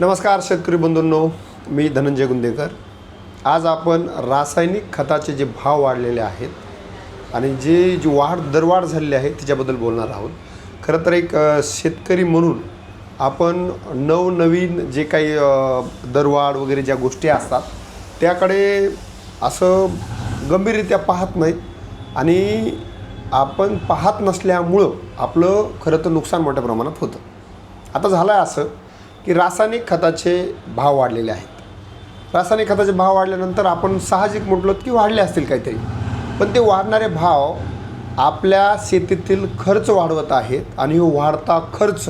नमस्कार शेतकरी बंधूंनो, मी धनंजय गुंदेकर। आज आपण रासायनिक खताचे जे भाव वाढलेले आहेत आणि जी दरवाढ झालेली आहे त्याच्याबद्दल बोलणार आहोत। खरं तर एक शेतकरी म्हणून आपण नवनवीन जे काही दरवाढ वगैरे ज्या गोष्टी असतात त्याकडे असं गंभीररित्या पाहत नाहीत आणि आपण पाहत नसल्यामुळं आपलं खरं तर नुकसान मोठ्या प्रमाणात होतं। आता झालं आहे असं की रासायनिक खताचे भाव वाढलेले आहेत। रासायनिक खताचे भाव वाढल्यानंतर आपण साहजिक म्हटलो की वाढले असतील काहीतरी, पण ते वाढणारे भाव आपल्या शेतीतील खर्च वाढवत आहेत आणि वाढता खर्च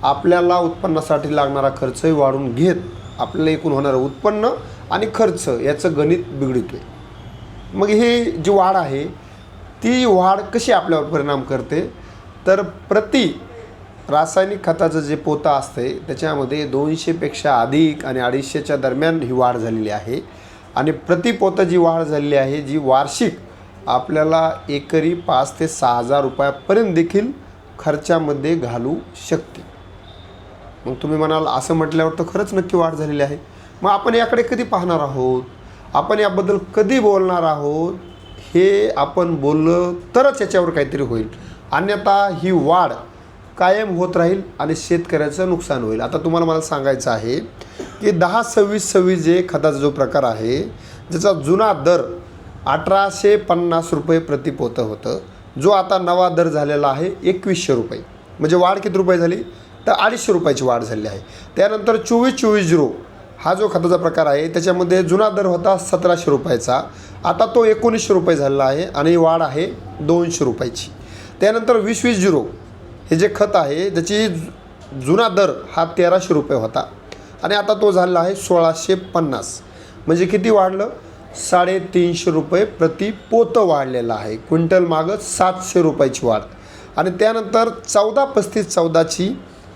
आपल्याला उत्पन्नासाठी लागणारा खर्चही वाढून घेत आपल्याला एकूण होणारं उत्पन्न आणि खर्च याचं गणित बिघडतोय। मग ही जी वाढ आहे ती वाढ कशी आपल्यावर परिणाम करते, तर प्रति रासायनिक खताचं जे पोतं असते त्याच्यामध्ये 200पेक्षा अधिक आणि 250च्या दरम्यान ही वाढ झालेली आहे आणि प्रति पोतं जी वाढ झालेली आहे जी वार्षिक आपल्याला एकरी 5 ते 6 हजार रुपयापर्यंत देखील खर्चामध्ये घालू शकते। मग तुम्ही म्हणाल असं म्हटल्यावर तर खरंच नक्की वाढ झालेली आहे, मग आपण याकडे कधी पाहणार आहोत, आपण याबद्दल कधी बोलणार आहोत, हे आपण बोललं तरच याच्यावर काहीतरी होईल, अन्यथा ही वाढ कायम होत राहील आणि शेतकऱ्याचं नुकसान होईल। आता तुम्हाला मला सांगायचं आहे की 10-26-26 जे खताचा जो प्रकार आहे ज्याचा जुना दर 1850 रुपये प्रति पोतं होतं, जो आता नवा दर झालेला आहे 2100 रुपये, म्हणजे वाढ किती रुपये झाली तर 250 रुपयाची वाढ झाली आहे। त्यानंतर 24-24-0 हा जो खताचा प्रकार आहे त्याच्यामध्ये जुना दर होता 1700 रुपयाचा, आता तो 1900 रुपये झालेला आहे आणि वाढ आहे 200 रुपयाची। त्यानंतर 20-20-0 हे जे खत आहे त्याची जुना दर हा 1300 रुपये होता आणि आता तो झालेला आहे 1650, म्हणजे किती वाढलं 350 रुपये प्रति पोतं वाढलेलं आहे। क्विंटल मागं 700 रुपयाची वाढ। आणि त्यानंतर 14-35-14ची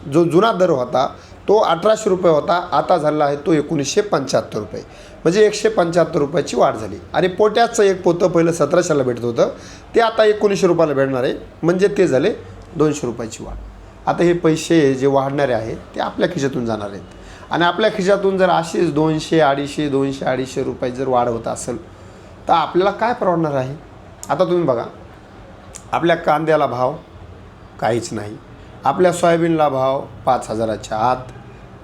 जो जुना दर होता तो 1800 रुपये होता, आता झालेला आहे तो 1975 रुपये, म्हणजे 175 रुपयाची वाढ झाली। आणि पोट्याचं एक पोतं पहिलं 1700ला भेटत होतं ते आता 1900 रुपयाला भेटणार आहे, म्हणजे ते झाले 200 रुपयाची वाढ। आता हे पैसे जे वाढणारे आहेत ते आपल्या खिशातून जाणार आहेत आणि आपल्या खिशातून जर अशीच 200-250 रुपये जर वाढ होत असेल तर आपल्याला काय परवडणार आहे। आता तुम्ही बघा, आपल्या कांद्याला भाव काहीच नाही, आपल्या सोयाबीनला भाव 5000च्या आत,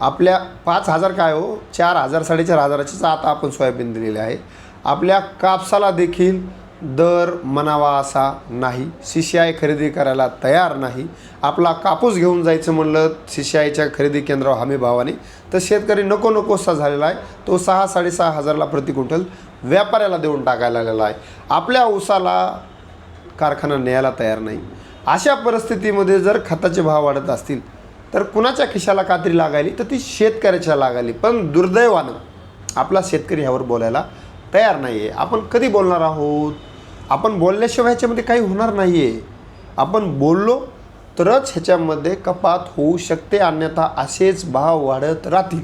आपल्या 5000 काय हो 4000-4500च्या आत आपण सोयाबीन दिलेले आहे। आपल्या कापसाला देखील दर म्हणावा असा नाही, CCI खरेदी करायला तयार नाही। आपला कापूस घेऊन जायचं म्हणलं CCIच्या खरेदी केंद्रावर हमी भावाने तर शेतकरी नकोसा झालेला आहे, तो 6-6.5 हजारला प्रति क्विंटल व्यापाऱ्याला देऊन टाकायला लागलेला आहे। आपल्या ऊसाला कारखाना न्यायला तयार नाही। अशा परिस्थितीमध्ये जर खताचे भाव वाढत असतील तर कुणाच्या खिशाला कात्री लागायली तर ती शेतकऱ्याच्या लागायली, पण दुर्दैवानं आपला शेतकरी ह्यावर बोलायला तयार नाही आहे। आपण कधी बोलणार आहोत, आपण बोलल्याशिवाय ह्याच्यामध्ये काही होणार नाही आहे। आपण बोललो तरच ह्याच्यामध्ये कपात होऊ शकते, अन्यथा असेच भाव वाढत राहतील।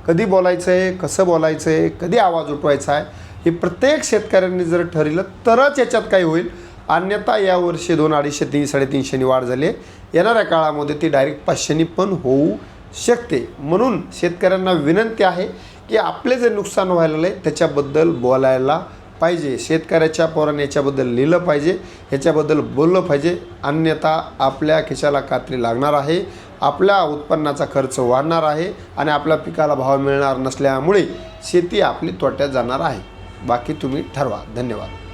कधी बोलायचं आहे, कसं बोलायचं आहे, कधी आवाज उठवायचा आहे हे प्रत्येक शेतकऱ्यांनी जर ठरवलं तरच याच्यात काही होईल, अन्यथा यावर्षी 200-250-300-350नी वाढ झाली, येणाऱ्या काळामध्ये ती डायरेक्ट 500नी पण होऊ शकते। म्हणून शेतकऱ्यांना विनंती आहे की आपले जे नुकसान व्हायला आहे त्याच्याबद्दल बोलायला पाहिजे, शेतकऱ्याच्या पोराने याच्याबद्दल लिहिलं पाहिजे, ह्याच्याबद्दल बोललं पाहिजे, अन्यथा आपल्या खिशाला कात्री लागणार आहे, आपल्या उत्पन्नाचा खर्च वाढणार आहे आणि आपल्या पिकाला भाव मिळणार नसल्यामुळे शेती आपली तोट्यात जाणार आहे। बाकी तुम्ही ठरवा। धन्यवाद।